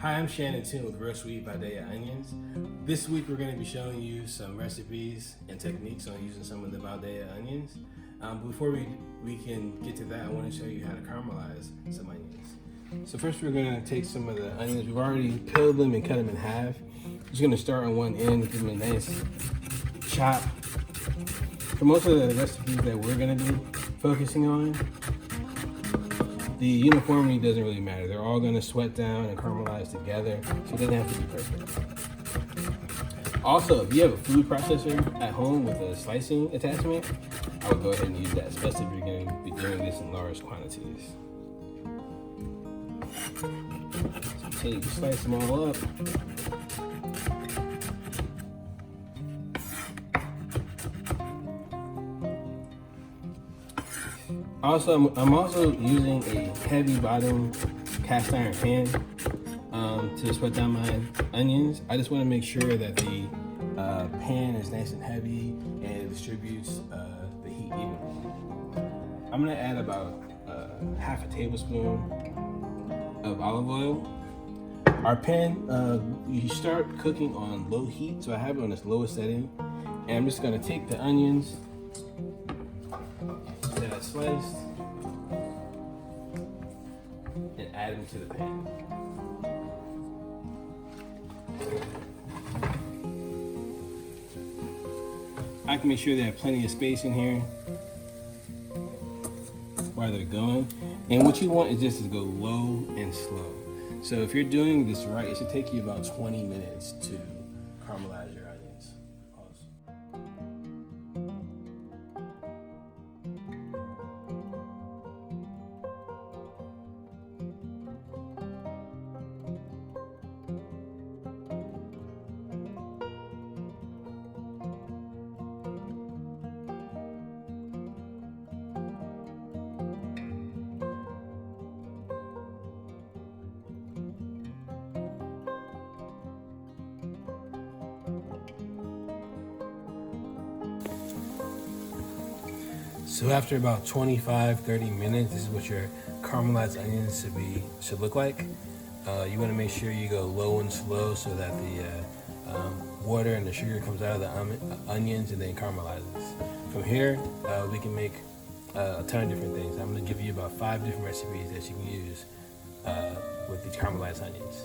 Hi, I'm Shannen with Caramelize Vidalia onions. This week we're going to be showing you some recipes and techniques on using some of the Vidalia onions. Before we can get to that, I want to show you how to caramelize some onions. So first we're going to take some of the onions. We've already peeled them and cut them in half. Just going to start on one end, give them a nice chop. For most of the recipes that we're going to be focusing on, the uniformity doesn't really matter. They're all going to sweat down and caramelize together, so it doesn't have to be perfect. Also, if you have a food processor at home with a slicing attachment, I would go ahead and use that, especially if you're going to be doing this in large quantities. So you slice them all up. Also, I'm also using a heavy bottom cast iron pan to sweat down my onions. I just want to make sure that the pan is nice and heavy and it distributes the heat evenly. I'm going to add about half a tablespoon of olive oil. Our pan, you start cooking on low heat, so I have it on its lowest setting. And I'm just going to take the onions that I sliced and add them to the pan. I can make sure they have plenty of space in here while they're going. And what you want is just to go low and slow. So if you're doing this right, it should take you about 20 minutes to caramelize your onions. So after about 25-30 minutes, this is what your caramelized onions should look like. You want to make sure you go low and slow so that the water and the sugar comes out of the onions and then caramelizes. From here, we can make a ton of different things. I'm going to give you about 5 different recipes that you can use with these caramelized onions.